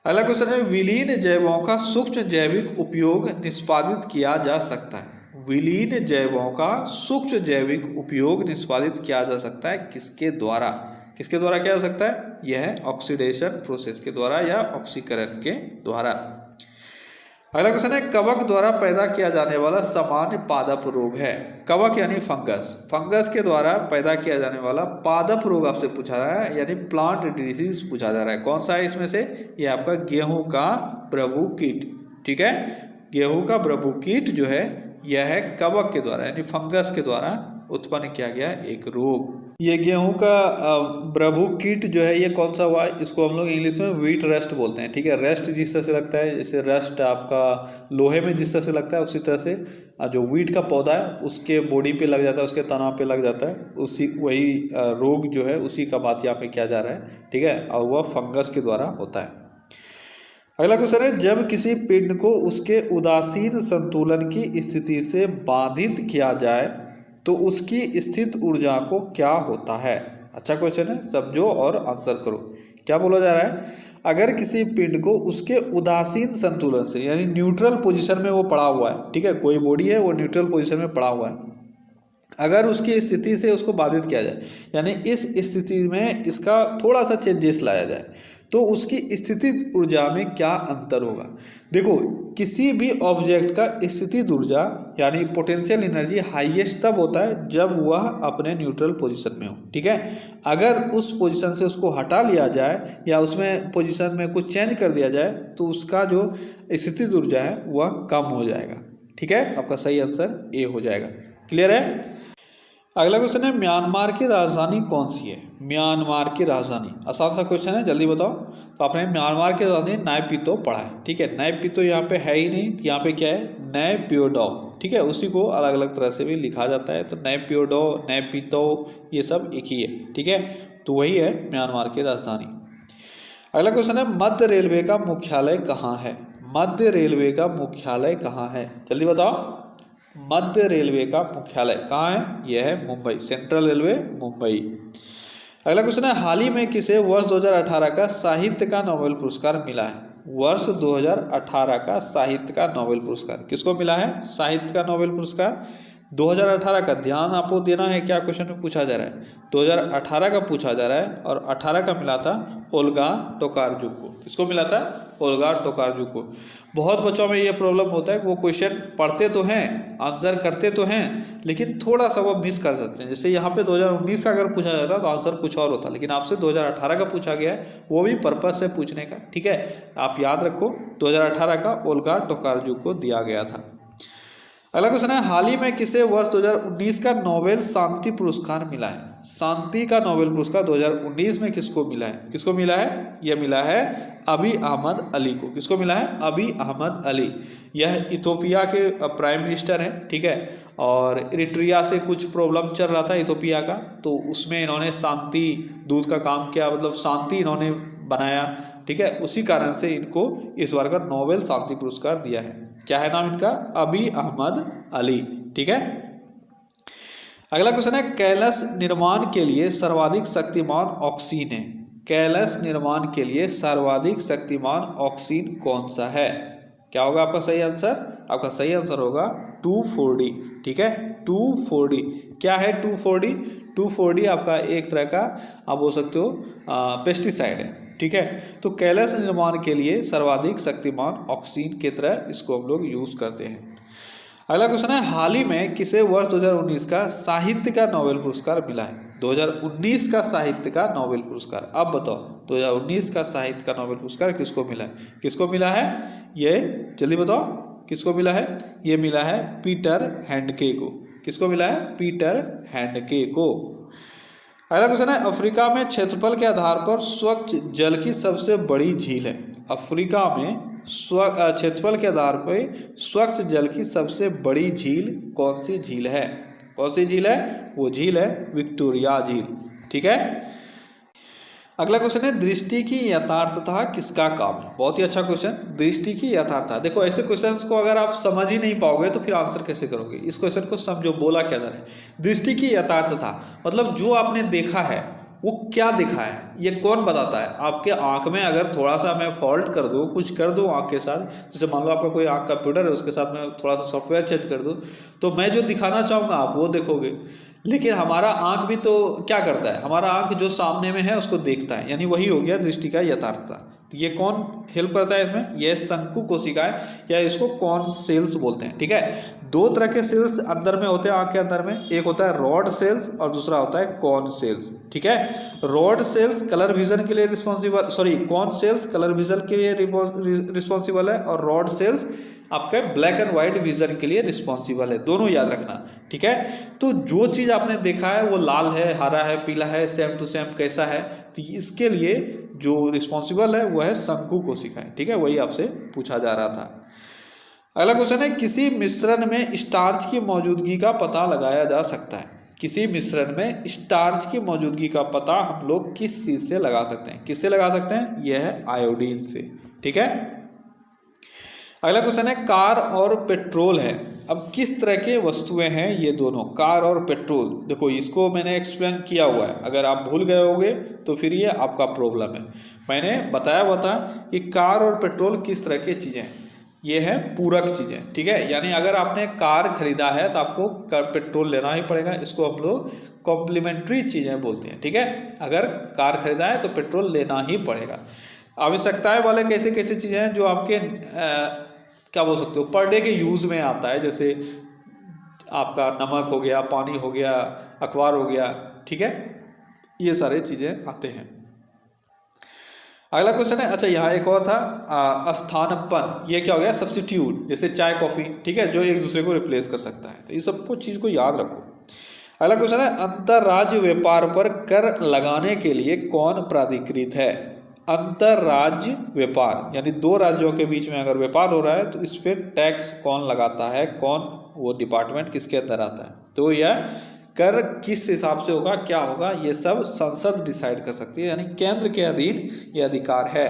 अगला क्वेश्चन है, विलीन जैवों का सूक्ष्म जैविक उपयोग निष्पादित किया जा सकता है। विलीन जैवों का सूक्ष्म जैविक उपयोग निष्पादित किया जा सकता है किसके द्वारा? किसके द्वारा किया जा सकता है? यह है ऑक्सीडेशन प्रोसेस के द्वारा या ऑक्सीकरण के द्वारा। अगला क्वेश्चन है, कवक द्वारा पैदा किया जाने वाला सामान्य पादप रोग है। कवक यानी फंगस, फंगस के द्वारा पैदा किया जाने वाला पादप रोग आपसे पूछा रहा है, यानी प्लांट डिजीज पूछा जा रहा है। कौन सा है इसमें से? ये आपका गेहूं का ब्रभु कीट। ठीक है। गेहूं का ब्रभु कीट जो है यह है कवक के द्वारा यानी फंगस के द्वारा उत्पन्न किया गया एक रोग। ये गेहूं का ब्रभु कीट जो है ये कौन सा हुआ? इसको हम लोग इंग्लिश में व्हीट रस्ट बोलते हैं। ठीक है। रस्ट जिस तरह से लगता है, जैसे रस्ट आपका लोहे में जिस तरह से लगता है, उसी तरह से जो व्हीट का पौधा है उसके बॉडी पे लग जाता है, उसके तना पे लग जाता है, उसी वही रोग जो है उसी का बात यहाँ पे किया जा रहा है। ठीक है। और वह फंगस के द्वारा होता है। अगला क्वेश्चन है, जब किसी पिंड को उसके उदासीन संतुलन की स्थिति से बाधित किया जाए तो उसकी स्थित ऊर्जा को क्या होता है? अच्छा क्वेश्चन है, समझो और आंसर करो। क्या बोला जा रहा है? अगर किसी पिंड को उसके उदासीन संतुलन से यानी न्यूट्रल पोजीशन में वो पड़ा हुआ है, ठीक है, कोई बॉडी है वो न्यूट्रल पोजीशन में पड़ा हुआ है, अगर उसकी स्थिति से उसको बाधित किया जाए यानी इस स्थिति में इसका थोड़ा सा चेंजेस लाया जाए तो उसकी स्थितिज ऊर्जा में क्या अंतर होगा? देखो, किसी भी ऑब्जेक्ट का स्थितिज ऊर्जा यानी पोटेंशियल एनर्जी हाईएस्ट तब होता है जब वह अपने न्यूट्रल पोजीशन में हो। ठीक है। अगर उस पोजीशन से उसको हटा लिया जाए या उसमें पोजीशन में कुछ चेंज कर दिया जाए तो उसका जो स्थितिज ऊर्जा है वह कम हो जाएगा। ठीक है। आपका सही आंसर ए हो जाएगा। क्लियर है? अगला क्वेश्चन है, म्यांमार की राजधानी कौन सी है? म्यांमार की राजधानी, आसान सा क्वेश्चन है, जल्दी बताओ। तो आपने म्यांमार की राजधानी नायपीतो पढ़ा है। ठीक है। नायपीतो यहाँ पे है ही नहीं, यहाँ पे क्या है? नैपियोडो। ठीक है। उसी को अलग अलग तरह से भी लिखा जाता है, तो नैपियोडो, नैपीतो ये सब एक ही है। ठीक है। तो वही है म्यांमार की राजधानी। अगला क्वेश्चन है, मध्य रेलवे का मुख्यालय कहाँ है? मध्य रेलवे का मुख्यालय कहाँ है? जल्दी बताओ। मध्य रेलवे का मुख्यालय कहाँ है? यह है मुंबई, सेंट्रल रेलवे मुंबई। अगला क्वेश्चन है, हाल ही में किसे वर्ष 2018 का साहित्य का नोबेल पुरस्कार मिला है? वर्ष 2018 का साहित्य का नोबेल पुरस्कार किसको मिला है? साहित्य का नोबेल पुरस्कार 2018 का, ध्यान आपको देना है क्या क्वेश्चन में पूछा जा रहा है। 2018 का पूछा जा रहा है और 18 का मिला था ओल्गा टोकारजुक को। किसको मिला था? ओल्गा टोकारजुक को। बहुत बच्चों में ये प्रॉब्लम होता है कि वो क्वेश्चन पढ़ते तो हैं, आंसर करते तो हैं, लेकिन थोड़ा सा वो मिस कर सकते हैं। जैसे यहाँ पे 2019 का अगर पूछा जाता तो आंसर कुछ और होता, लेकिन आपसे 2018 का पूछा गया है, वो भी पर्पस है पूछने का। ठीक है। आप याद रखो 2018 का ओल्गा टोकारजुक को दिया गया था। अगला क्वेश्चन है, हाल ही में किसे वर्ष 2019 का नोबेल शांति पुरस्कार मिला है? शांति का नोबेल पुरस्कार 2019 में किसको मिला है? किसको मिला है? यह मिला है अबी अहमद अली को। किसको मिला है? अबी अहमद अली। यह इथोपिया के प्राइम मिनिस्टर हैं। ठीक है। और इरिट्रिया से कुछ प्रॉब्लम चल रहा था इथोपिया का, तो उसमें इन्होंने शांति दूत का काम किया, मतलब शांति इन्होंने बनाया। ठीक है। उसी कारण से इनको इस बार का नोबेल शांति पुरस्कार दिया है। क्या है नाम इनका? अबी अहमद अली। ठीक है। अगला क्वेश्चन है, कैलाश निर्माण के लिए सर्वाधिक शक्तिमान ऑक्सीन है। कैलाश निर्माण के लिए सर्वाधिक शक्तिमान ऑक्सीन कौन सा है? क्या होगा आपका सही आंसर? आपका सही आंसर होगा 2,4-D। ठीक है, 2,4-D क्या है? 2,4-D 2,4-D आपका एक तरह का आप बोल सकते हो पेस्टिसाइड है। ठीक है, तो कैलस निर्माण के लिए सर्वाधिक शक्तिमान ऑक्सीन की तरह इसको हम लोग यूज करते हैं। अगला क्वेश्चन है, हाल ही में किसे वर्ष 2019 का साहित्य का नोबेल पुरस्कार मिला है? 2019 का साहित्य का नोबेल पुरस्कार, अब बताओ 2019 का साहित्य का नोबेल पुरस्कार किसको मिला है? किसको मिला है ये जल्दी बताओ, किसको मिला है? ये मिला है पीटर हैंडके को। किसको मिला है? पीटर हैंडके को। अगला क्वेश्चन है, अफ्रीका में क्षेत्रफल के आधार पर स्वच्छ जल की सबसे बड़ी झील है। अफ्रीका में क्षेत्रफल के आधार पर स्वच्छ जल की सबसे बड़ी झील कौन सी झील है? कौन सी झील है? वो झील है विक्टोरिया झील। ठीक है, अगला क्वेश्चन है, दृष्टि की यथार्थता किसका काम है? बहुत ही अच्छा क्वेश्चन, दृष्टि की यथार्थता। देखो ऐसे क्वेश्चंस को अगर आप समझ ही नहीं पाओगे तो फिर आंसर कैसे करोगे? इस क्वेश्चन को समझो, बोला क्या जा रहा है। दृष्टि की यथार्थता मतलब जो आपने देखा है वो क्या देखा है, ये कौन बताता है? आपके आंख में अगर थोड़ा सा मैं फॉल्ट कर दूँ, कुछ कर दूँ आंख के साथ, जैसे मान लो आपका कोई आंख कंप्यूटर है उसके साथ में थोड़ा सा सॉफ्टवेयर चेंज कर दूँ, तो मैं जो दिखाना चाहूँगा आप वो देखोगे। लेकिन हमारा आंख भी तो क्या करता है? हमारा आंख जो सामने में है उसको देखता है, यानी वही हो गया दृष्टि का यथार्थता। ये कौन हेल्प करता है इसमें? ये शंकु कोशिकाएं या इसको कॉर्न सेल्स बोलते हैं। ठीक है, दो तरह के सेल्स अंदर में होते हैं आंख के अंदर में, एक होता है रॉड सेल्स और दूसरा होता है कॉर्न सेल्स। ठीक है, रॉड सेल्स कलर विजन के लिए responsible, sorry cone cells colour vision के लिए रिस्पॉन्सिबल है और रॉड सेल्स आपका ब्लैक एंड व्हाइट विजन के लिए रिस्पॉन्सिबल है। दोनों याद रखना। ठीक है, तो जो चीज़ आपने देखा है वो लाल है, हरा है, पीला है, सेम टू सेम कैसा है, तो इसके लिए जो रिस्पॉन्सिबल है वो है शंकु कोशिकाएं। ठीक है, वही आपसे पूछा जा रहा था। अगला क्वेश्चन है, किसी मिश्रण में स्टार्च की मौजूदगी का पता लगाया जा सकता है? किसी मिश्रण में स्टार्च की मौजूदगी का पता हम लोग किस चीज से लगा सकते हैं? किससे लगा सकते हैं? यह है आयोडीन से। ठीक है, अगला क्वेश्चन है, कार और पेट्रोल है। अब किस तरह के वस्तुएं हैं ये दोनों, कार और पेट्रोल? देखो इसको मैंने एक्सप्लेन किया हुआ है, अगर आप भूल गए होगे तो फिर ये आपका प्रॉब्लम है। मैंने बताया हुआ था कि कार और पेट्रोल किस तरह की चीज़ें हैं, ये है पूरक चीज़ें। ठीक है, यानी अगर आपने कार खरीदा है तो आपको पेट्रोल लेना ही पड़ेगा, इसको हम लोग कॉम्प्लीमेंट्री चीज़ें बोलते हैं। ठीक है, अगर कार खरीदा है तो पेट्रोल लेना ही पड़ेगा। आवश्यकताएं वाले कैसे कैसे चीज़ें हैं जो आपके क्या बोल सकते हो पर डे के यूज़ में आता है, जैसे आपका नमक हो गया, पानी हो गया, अखबार हो गया। ठीक है, ये सारे चीज़ें आते हैं। अगला क्वेश्चन है, अच्छा यहाँ एक और था स्थानापन्न, ये क्या हो गया? सब्स्टिट्यूट, जैसे चाय कॉफ़ी। ठीक है, जो एक दूसरे को रिप्लेस कर सकता है, तो ये सब कुछ चीज़ को याद रखो। अगला क्वेश्चन है, अंतर्राज्य व्यापार पर कर लगाने के लिए कौन प्राधिकृत है? अंतर्राज्य व्यापार यानी दो राज्यों के बीच में अगर व्यापार हो रहा है तो इस पर टैक्स कौन लगाता है? कौन वो डिपार्टमेंट किसके अंदर आता है? तो यह कर किस हिसाब से होगा, क्या होगा, ये सब संसद डिसाइड कर सकती है, यानी केंद्र के अधीन ये अधिकार है।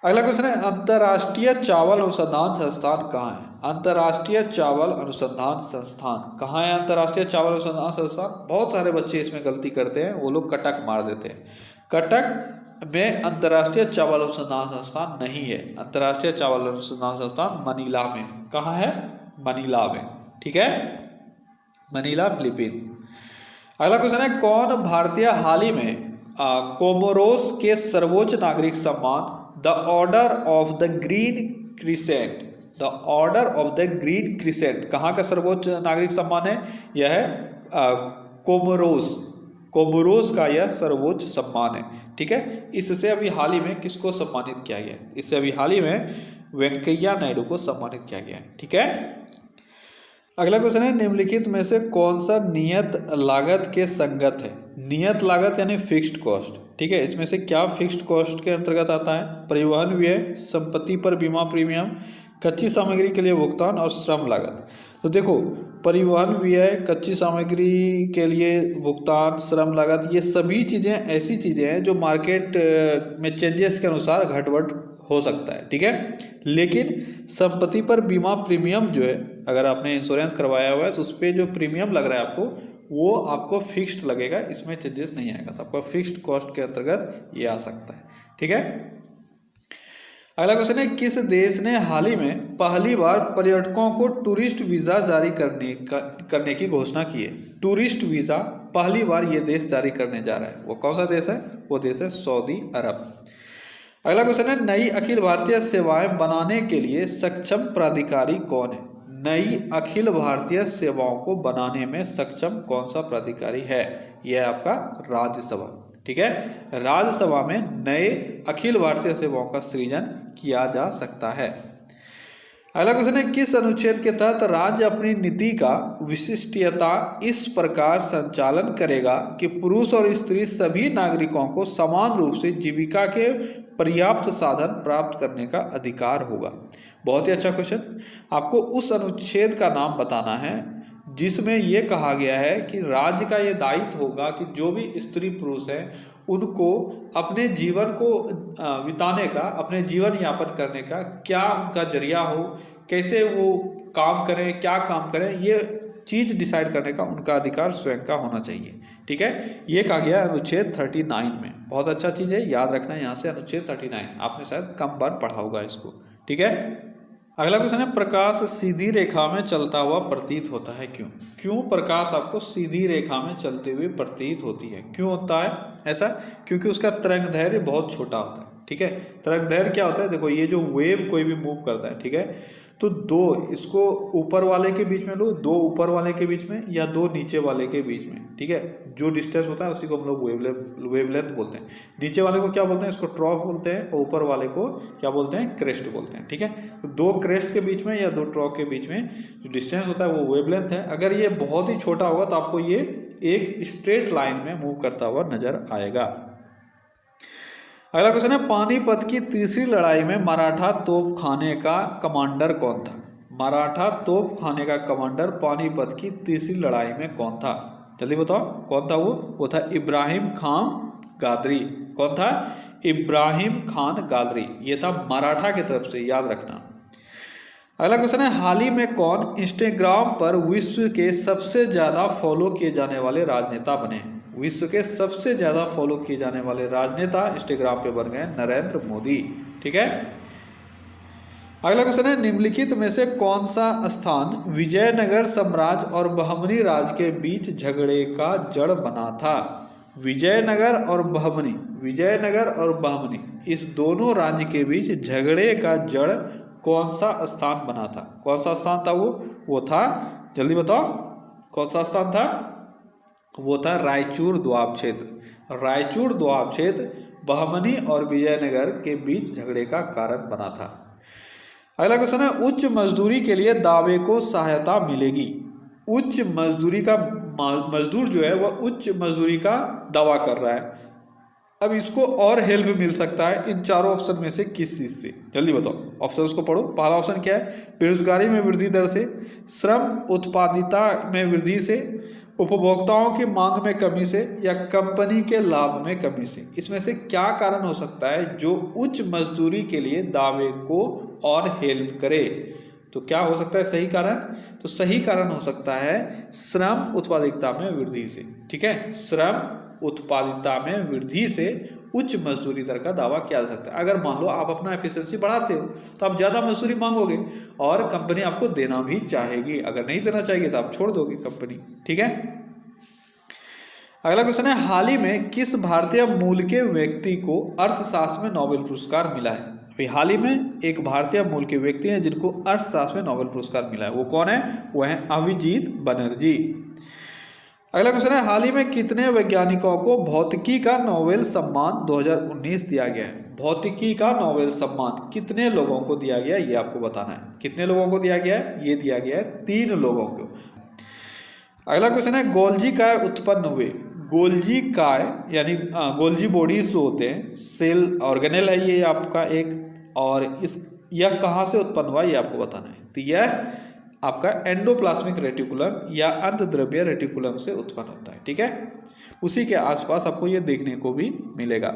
अगला क्वेश्चन है, अंतर्राष्ट्रीय चावल अनुसंधान संस्थान कहाँ है? अंतर्राष्ट्रीय चावल अनुसंधान संस्थान कहाँ है? अंतर्राष्ट्रीय चावल अनुसंधान संस्थान, बहुत सारे बच्चे इसमें गलती करते हैं, वो लोग कटक मार देते हैं। कटक में अंतर्राष्ट्रीय चावल अनुसंधान संस्थान नहीं है। अंतर्राष्ट्रीय चावल अनुसंधान संस्थान मनीला में, कहाँ है? मनीला में। ठीक है, मनीला फिलीपींस। अगला क्वेश्चन है, कौन भारतीय हाल ही में कोमोरोस के सर्वोच्च नागरिक सम्मान the order of the green crescent, the order of the green crescent कहाँ का सर्वोच्च नागरिक सम्मान है? यह है कोमोरोस, कोमोरोस का यह सर्वोच्च सम्मान है। ठीक है, इससे अभी हाल ही में किसको सम्मानित किया गया? इससे अभी हाल ही में वेंकैया नायडू को सम्मानित किया गया है। ठीक है, अगला क्वेश्चन है, निम्नलिखित में से कौन सा नियत लागत के संगत है? नियत लागत यानी फिक्स्ड कॉस्ट। ठीक है, इसमें से क्या फिक्स्ड कॉस्ट के अंतर्गत आता है? परिवहन व्यय, संपत्ति पर बीमा प्रीमियम, कच्ची सामग्री के लिए भुगतान और श्रम लागत। तो देखो परिवहन व्यय, कच्ची सामग्री के लिए भुगतान, श्रम लागत, ये सभी चीज़ें ऐसी चीज़ें हैं जो मार्केट में चेंजेस के अनुसार घटबढ़ हो सकता है। ठीक है, लेकिन संपत्ति पर बीमा प्रीमियम जो है, अगर आपने इंश्योरेंस करवाया हुआ है तो उस पर जो प्रीमियम लग रहा है आपको, वो आपको फिक्स्ड लगेगा, इसमें चेंजेस नहीं आएगा, तो आपका फिक्स्ड कॉस्ट के अंतर्गत ये आ सकता है। ठीक है, अगला क्वेश्चन है, किस देश ने हाल ही में पहली बार पर्यटकों को टूरिस्ट वीजा जारी करने की घोषणा की है? टूरिस्ट वीजा पहली बार ये देश जारी करने जा रहा है, वो कौन सा देश है? वो देश है सऊदी अरब। अगला क्वेश्चन है, नई अखिल भारतीय सेवाएं बनाने के लिए सक्षम प्राधिकारी कौन है? नई अखिल भारतीय सेवाओं को बनाने में सक्षम कौन सा प्राधिकारी है? यह है आपका राज्यसभा। ठीक है, राज्यसभा में नए अखिल भारतीय सेवाओं का सृजन किया जा सकता है। अगला क्वेश्चन है, किस अनुच्छेद के तहत राज्य अपनी नीति का विशिष्टता इस प्रकार संचालन करेगा कि पुरुष और स्त्री सभी नागरिकों को समान रूप से जीविका के पर्याप्त साधन प्राप्त करने का अधिकार होगा? बहुत ही अच्छा क्वेश्चन। आपको उस अनुच्छेद का नाम बताना है जिसमें यह कहा गया है कि राज्य का यह दायित्व होगा कि जो भी स्त्री पुरुष हैं उनको अपने जीवन को बिताने का, अपने जीवन यापन करने का क्या उनका जरिया हो, कैसे वो काम करें, क्या काम करें, ये चीज़ डिसाइड करने का उनका अधिकार स्वयं का होना चाहिए। ठीक है, ये कहा गया अनुच्छेद 39 में। बहुत अच्छा चीज़ है, याद रखना है यहाँ से अनुच्छेद 39। आपने शायद कम बार पढ़ा होगा इसको। ठीक है, अगला क्वेश्चन है, प्रकाश सीधी रेखा में चलता हुआ प्रतीत होता है क्यों? क्यों प्रकाश आपको सीधी रेखा में चलते हुए प्रतीत होती है? क्यों होता है ऐसा? क्योंकि उसका तरंग दैर्घ्य बहुत छोटा होता है। ठीक है, तरंग दैर्घ्य क्या होता है? देखो, ये जो वेव कोई भी मूव करता है, ठीक है, तो दो इसको ऊपर वाले के बीच में लो, दो ऊपर वाले के बीच में या दो नीचे वाले के बीच में। ठीक है, जो डिस्टेंस होता है उसी को हम लोग वेवलेंथ बोलते हैं। नीचे वाले को क्या बोलते हैं? इसको ट्रॉफ बोलते हैं, और ऊपर वाले को क्या बोलते हैं? क्रेस्ट बोलते हैं। ठीक है, तो दो क्रेस्ट के बीच में या दो ट्रॉफ के बीच में जो डिस्टेंस होता है वो वेवलेंथ है। अगर ये बहुत ही छोटा होगा तो आपको ये एक स्ट्रेट लाइन में मूव करता हुआ नजर आएगा। अगला क्वेश्चन है, पानीपत की तीसरी लड़ाई में मराठा तोपखाने का कमांडर कौन था? मराठा तोपखाने का कमांडर पानीपत की तीसरी लड़ाई में कौन था? जल्दी बताओ, कौन था वो था इब्राहिम खान गादरी। कौन था? इब्राहिम खान गादरी। ये था मराठा की तरफ से, याद रखना। अगला क्वेश्चन है, हाल ही में कौन इंस्टाग्राम पर विश्व के सबसे ज्यादा फॉलो किए जाने वाले राजनेता बने? विश्व के सबसे ज्यादा फॉलो किए जाने वाले राजनेता इंस्टाग्राम पे बन गए नरेंद्र मोदी। ठीक है, अगला क्वेश्चन है, निम्नलिखित में से कौन सा स्थान विजयनगर साम्राज्य और बहमनी राज के बीच झगड़े का जड़ बना था? विजयनगर और बहमनी, विजयनगर और बहमनी, इस दोनों राज्य के बीच झगड़े का जड़ कौन सा स्थान बना था? कौन सा स्थान था वो था, जल्दी बताओ, कौन सा स्थान था? वो था रायचूर दोआब क्षेत्र। रायचूर दोआब क्षेत्र बहमनी और विजयनगर के बीच झगड़े का कारण बना था। अगला क्वेश्चन है, उच्च मजदूरी के लिए दावे को सहायता मिलेगी? उच्च मजदूरी का मजदूर जो है वह उच्च मजदूरी का दावा कर रहा है। अब इसको और हेल्प मिल सकता है इन चारों ऑप्शन में से किस चीज से? जल्दी बताओ, ऑप्शंस को पढ़ो। पहला ऑप्शन क्या है? बेरोजगारी में वृद्धि दर से, श्रम उत्पादिता में वृद्धि से, उपभोक्ताओं की मांग में कमी से, या कंपनी के लाभ में कमी से। इसमें से क्या कारण हो सकता है जो उच्च मजदूरी के लिए दावे को और हेल्प करे? तो क्या हो सकता है सही कारण? तो सही कारण हो सकता है श्रम उत्पादकता में वृद्धि से। ठीक है, श्रम उत्पादकता में वृद्धि से उच्च मजदूरी दर का दावा किया जा सकता है। अगर मान लो आप अपना एफिशिएंसी बढ़ाते हो तो आप ज़्यादा मजदूरी मांगोगे और कंपनी आपको देना भी चाहेगी। अगर नहीं देना चाहेगी तो आप छोड़ दोगे कंपनी। ठीक है, अगला क्वेश्चन है, हाल ही में किस भारतीय मूल के व्यक्ति को अर्थशास्त्र में नोबेल पुरस्कार मिला है? अभी हाल ही में एक भारतीय मूल के व्यक्ति हैं जिनको अर्थशास्त्र में नोबेल पुरस्कार मिला है। वो कौन है? वो है अभिजीत बनर्जी। अगला क्वेश्चन है, हाल ही में कितने वैज्ञानिकों को भौतिकी का नोबेल सम्मान 2019 दिया गया है? भौतिकी का नोबेल सम्मान कितने लोगों को दिया गया है ये आपको बताना है। कितने लोगों को दिया गया है? ये दिया गया है 3 लोगों को। अगला क्वेश्चन है, गोल्जी काय उत्पन्न हुए? गोल्जी काय यानी गोल्जी बॉडीज जो होते हैं, सेल ऑर्गेनेल है ये आपका एक, और यह कहाँ से उत्पन्न हुआ ये आपको बताना है। तो यह आपका एंडोप्लाज्मिक रेटिकुलम या अंतद्रव्य रेटिकुलम से उत्पन्न होता है। ठीक है, उसी के आसपास आपको ये देखने को भी मिलेगा।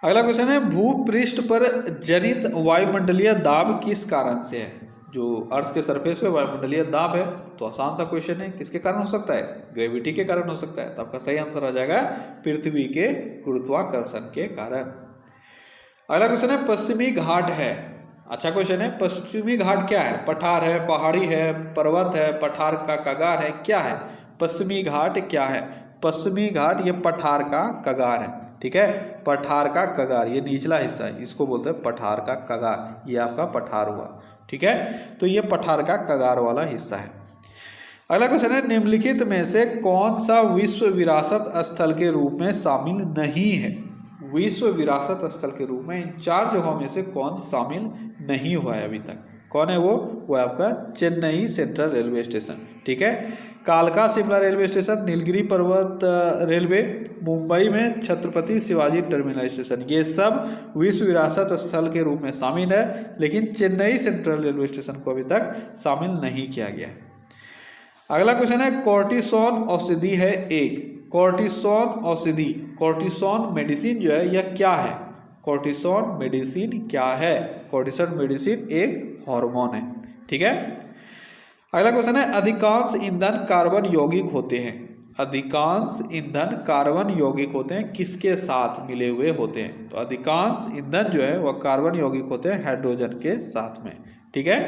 अगला क्वेश्चन है, भूपृष्ठ पर जनित वायुमंडलीय दाब किस कारण से है? जो अर्थ के सरफेस पे वायुमंडलीय दाब है, तो आसान सा क्वेश्चन है, किसके कारण हो सकता है? ग्रेविटी के कारण हो सकता है। तो आपका सही आंसर आ जाएगा पृथ्वी के गुरुत्वाकर्षण के कारण। अगला क्वेश्चन है पश्चिमी घाट है। अच्छा क्वेश्चन है, पश्चिमी घाट क्या है? पठार है, पहाड़ी है, पर्वत है, पठार का कगार है, क्या है? पश्चिमी घाट क्या है? पश्चिमी घाट ये पठार का कगार है, ठीक है, पठार का कगार, ये निचला हिस्सा है, इसको बोलते हैं पठार का कगार, ये आपका पठार हुआ, ठीक है, तो ये पठार का कगार वाला हिस्सा है। अगला क्वेश्चन है, निम्नलिखित में से कौन सा विश्व विरासत स्थल के रूप में शामिल नहीं है? विश्व विरासत स्थल के रूप में इन 4 जगहों में से कौन शामिल नहीं हुआ है अभी तक? कौन है वो है आपका चेन्नई सेंट्रल रेलवे स्टेशन, ठीक है, कालका शिमला रेलवे स्टेशन, नीलगिरी पर्वत रेलवे, मुंबई में छत्रपति शिवाजी टर्मिनल स्टेशन, ये सब विश्व विरासत स्थल के रूप में शामिल है, लेकिन चेन्नई सेंट्रल रेलवे स्टेशन को अभी तक शामिल नहीं किया गया है। अगला क्वेश्चन है, कॉर्टिसोन औषधि है एक। कॉर्टिसोन औषधि, कॉर्टिसोन मेडिसिन जो है यह क्या है? कॉर्टिसोन मेडिसिन क्या है? कॉर्टिसोन मेडिसिन एक हार्मोन है, ठीक है। अगला क्वेश्चन है, अधिकांश ईंधन कार्बन यौगिक होते हैं। अधिकांश ईंधन कार्बन यौगिक होते हैं, किसके साथ मिले हुए होते हैं? तो अधिकांश ईंधन जो है वह कार्बन यौगिक होते हैं हाइड्रोजन के साथ में, ठीक है।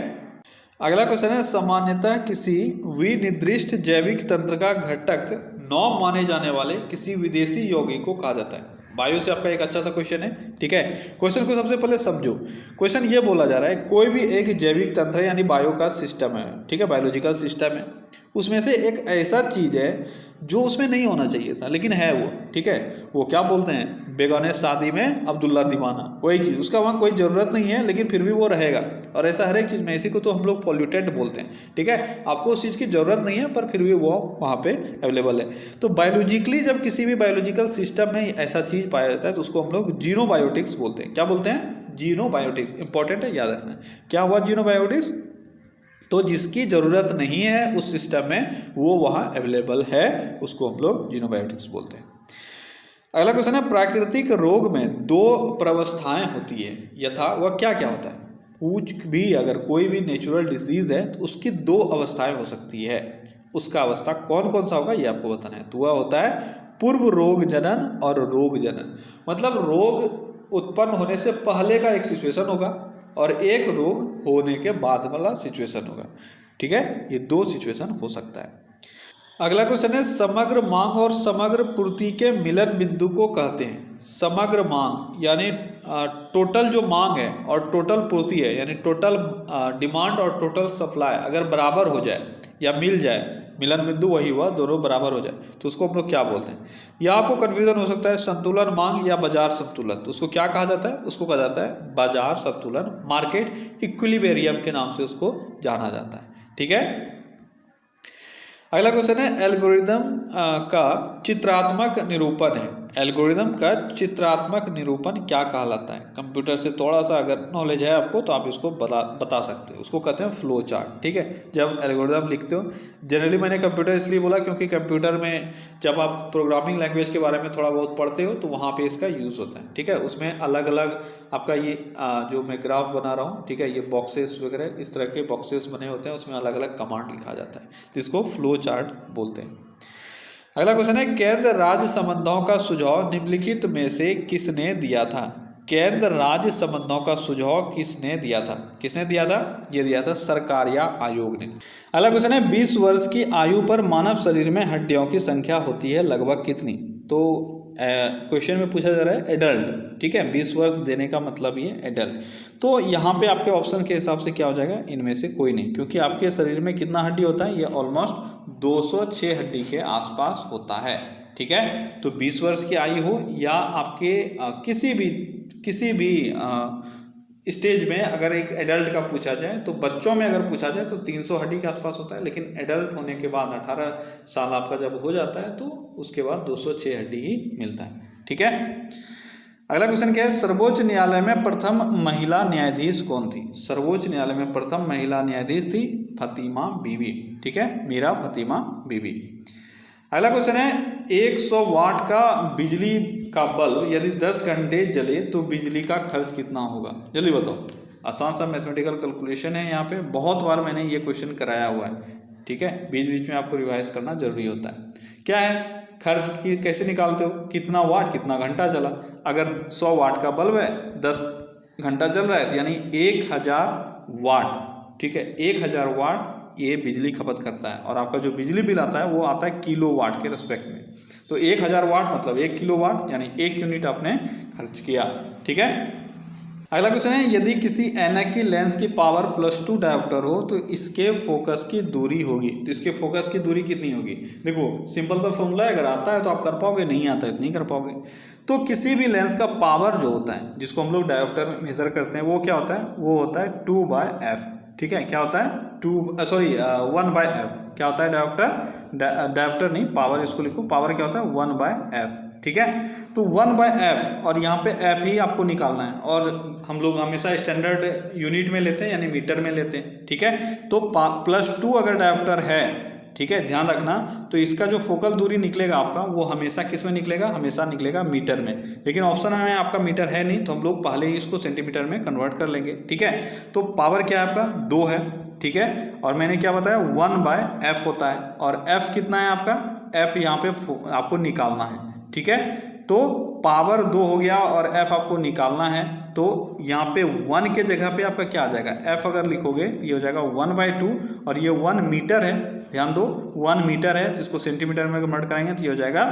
अगला क्वेश्चन है, सामान्यतः किसी विनिर्दिष्ट जैविक तंत्र का घटक 9 माने जाने वाले किसी विदेशी यौगिक को कहा जाता है। बायो से आपका एक अच्छा सा क्वेश्चन है, ठीक है। क्वेश्चन को सबसे पहले समझो। क्वेश्चन ये बोला जा रहा है, कोई भी एक जैविक तंत्र है यानी बायो का सिस्टम है, ठीक है, बायोलॉजिकल सिस्टम है, उसमें से एक ऐसा चीज है जो उसमें नहीं होना चाहिए था लेकिन है वो, ठीक है, वो क्या बोलते हैं? बेगाने शादी में अब्दुल्ला दीवाना, वही चीज़, उसका वहाँ कोई ज़रूरत नहीं है लेकिन फिर भी वो रहेगा, और ऐसा हर एक चीज़ में, इसी को तो हम लोग पॉल्यूटेंट बोलते हैं, ठीक है, आपको उस चीज़ की ज़रूरत नहीं है पर फिर भी वो वहाँ पे अवेलेबल है। तो बायोलॉजिकली जब किसी भी बायोलॉजिकल सिस्टम में ऐसा चीज़ पाया जाता है तो उसको हम लोग जीनोबायोटिक्स बोलते हैं। क्या बोलते हैं? जीनोबायोटिक्स, इंपॉर्टेंट है, याद रखना। क्या हुआ जीनोबायोटिक्स? तो जिसकी ज़रूरत नहीं है उस सिस्टम में वो वहाँ अवेलेबल है, उसको हम लोग जीनोबायोटिक्स बोलते हैं। अगला क्वेश्चन है, प्राकृतिक रोग में 2 प्रावस्थाएं होती है, यथा वह क्या क्या होता है? कुछ भी, अगर कोई भी नेचुरल डिजीज है तो उसकी 2 अवस्थाएं हो सकती है, उसका अवस्था कौन कौन सा होगा ये आपको बताना है। तो वह होता है पूर्व रोग जनन और रोग जनन, मतलब रोग उत्पन्न होने से पहले का एक सिचुएशन होगा और एक रोग होने के बाद वाला सिचुएशन होगा, ठीक है, ये 2 सिचुएशन हो सकता है। अगला क्वेश्चन है, समग्र मांग और समग्र पूर्ति के मिलन बिंदु को कहते हैं। समग्र मांग यानी टोटल जो मांग है और टोटल पूर्ति है, यानी टोटल डिमांड और टोटल सप्लाई अगर बराबर हो जाए या मिल जाए, मिलन बिंदु वही हुआ, दोनों बराबर हो जाए, तो उसको हम लोग क्या बोलते हैं? या आपको कन्फ्यूजन हो सकता है संतुलन मांग या बाजार संतुलन, तो उसको क्या कहा जाता है? उसको कहा जाता है बाजार संतुलन, मार्केट इक्विलिब्रियम के नाम से उसको जाना जाता है, ठीक है। अगला क्वेश्चन है, एल्गोरिदम का चित्रात्मक निरूपण है। एल्गोरिदम का चित्रात्मक निरूपण क्या कहलाता है? कंप्यूटर से थोड़ा सा अगर नॉलेज है आपको तो आप इसको बता सकते हो, उसको कहते हैं फ्लो चार्ट, ठीक है। जब एल्गोरिदम लिखते हो, जनरली मैंने कंप्यूटर इसलिए बोला क्योंकि कंप्यूटर में जब आप प्रोग्रामिंग लैंग्वेज के बारे में थोड़ा बहुत पढ़ते हो तो वहाँ पे इसका यूज़ होता है, ठीक है। उसमें अलग अलग आपका ये जो मैं ग्राफ बना रहा हूँ, ठीक है, ये बॉक्सेस वगैरह इस तरह के बॉक्सेस बने होते हैं, उसमें अलग अलग कमांड लिखा जाता है, जिसको फ्लो चार्ट बोलते हैं। अगला क्वेश्चन है, केंद्र राज्य संबंधों का सुझाव निम्नलिखित में से किसने दिया था? केंद्र राज्य संबंधों का सुझाव किसने दिया था? किसने दिया था? ये दिया था सरकार या आयोग ने। अगला क्वेश्चन है, 20 वर्ष की आयु पर मानव शरीर में हड्डियों की संख्या होती है लगभग कितनी? तो क्वेश्चन में पूछा जा रहा है एडल्ट, ठीक है, 20 वर्ष देने का मतलब ये एडल्ट। तो यहाँ पे आपके ऑप्शन के हिसाब से क्या हो जाएगा? इनमें से कोई नहीं, क्योंकि आपके शरीर में कितना हड्डी होता है? ये ऑलमोस्ट 206 हड्डी के आसपास होता है, ठीक है। तो 20 वर्ष की आयु हो या आपके किसी भी स्टेज में अगर एक एडल्ट का पूछा जाए, तो बच्चों में अगर पूछा जाए तो 300 हड्डी के आसपास होता है, लेकिन एडल्ट होने के बाद 18 साल आपका जब हो जाता है तो उसके बाद 206 हड्डी ही मिलता है, ठीक है। अगला क्वेश्चन क्या है, सर्वोच्च न्यायालय में प्रथम महिला न्यायाधीश कौन थी? सर्वोच्च न्यायालय में प्रथम महिला न्यायाधीश थी फतिमा बीवी, ठीक है, मीरा फतिमा बीवी। अगला क्वेश्चन है, 100 वाट का बिजली का बल्ब यदि 10 घंटे जले तो बिजली का खर्च कितना होगा? जल्दी बताओ। आसान सा मैथमेटिकल कैलकुलेशन है, यहाँ पे बहुत बार मैंने ये क्वेश्चन कराया हुआ है, ठीक है, बीच बीच में आपको रिवाइज करना जरूरी होता है। क्या है? खर्च की कैसे निकालते हो, कितना वाट कितना घंटा चला। अगर 100 वाट का बल्ब है, 10 घंटा चल रहा है, यानी 1000 वाट, ठीक है, 1000 वाट ये बिजली खपत करता है। और आपका जो बिजली बिल आता है वो आता है किलो वाट के रेस्पेक्ट में। तो 1000 वाट मतलब 1 किलो वाट, यानी 1 यूनिट आपने खर्च किया, ठीक है। अगला क्वेश्चन है, यदि किसी ऐनक की लेंस की पावर +2 डायोप्टर हो तो इसके फोकस की दूरी होगी। तो इसके फोकस की दूरी कितनी होगी? देखो सिंपल सा फॉर्मूला है, अगर आता है तो आप कर पाओगे, नहीं आता है तो नहीं कर पाओगे। तो किसी भी लेंस का पावर जो होता है, जिसको हम लोग डायोप्टर में मेजर करते हैं, वो क्या होता है? वो होता है 2/f, ठीक है। क्या होता है? 1/f। क्या होता है डायोप्टर नहीं, पावर इसको लिखो, पावर क्या होता है? 1/f, ठीक है। तो 1/f, और यहाँ पे f ही आपको निकालना है, और हम लोग हमेशा स्टैंडर्ड यूनिट में लेते हैं, यानी मीटर में लेते हैं, ठीक है। तो +2 अगर डायोप्टर है, ठीक है, ध्यान रखना, तो इसका जो फोकल दूरी निकलेगा आपका, वो हमेशा किस में निकलेगा? हमेशा निकलेगा मीटर में। लेकिन ऑप्शन में आपका मीटर है नहीं, तो हम लोग पहले ही इसको सेंटीमीटर में कन्वर्ट कर लेंगे, ठीक है। तो पावर क्या है आपका? 2 है, ठीक है। और मैंने क्या बताया? 1/f होता है, और f कितना है आपका? f यहाँ पे आपको निकालना है, ठीक है। तो पावर 2 हो गया और f आपको निकालना है, तो यहाँ पे 1 के जगह पे आपका क्या आ जाएगा? f अगर लिखोगे ये हो जाएगा 1/2, और ये 1 मीटर है, ध्यान दो 1 मीटर है, तो इसको सेंटीमीटर में कन्वर्ट करेंगे तो ये हो जाएगा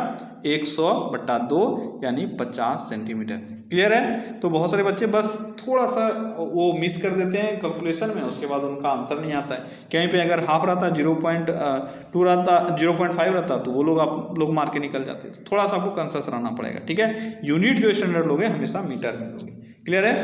100/2, यानी 50 सेंटीमीटर। क्लियर है? तो बहुत सारे बच्चे बस थोड़ा सा वो मिस कर देते हैं कैलकुलेशन में, उसके बाद उनका आंसर नहीं आता है। कहीं पे अगर हाफ रहता, 0.2 रहता, 0.5 रहता, तो वो लोग आप लोग मार के निकल जाते हैं। थोड़ा सा आपको कॉन्शियस रहना पड़ेगा, ठीक है। यूनिट जो स्टैंडर्ड लोगे हमेशा मीटर में लोगे। क्लियर है?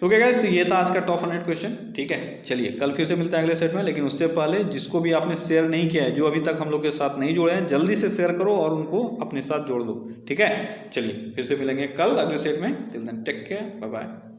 ओके गाइस, तो ये था आज का टॉप 100 क्वेश्चन, ठीक है। चलिए कल फिर से मिलते हैं अगले सेट में, लेकिन उससे पहले जिसको भी आपने शेयर नहीं किया है, जो अभी तक हम लोग के साथ नहीं जुड़े हैं, जल्दी से शेयर करो और उनको अपने साथ जोड़ लो, ठीक है। चलिए फिर से मिलेंगे कल अगले सेट में। Till then take care, bye bye.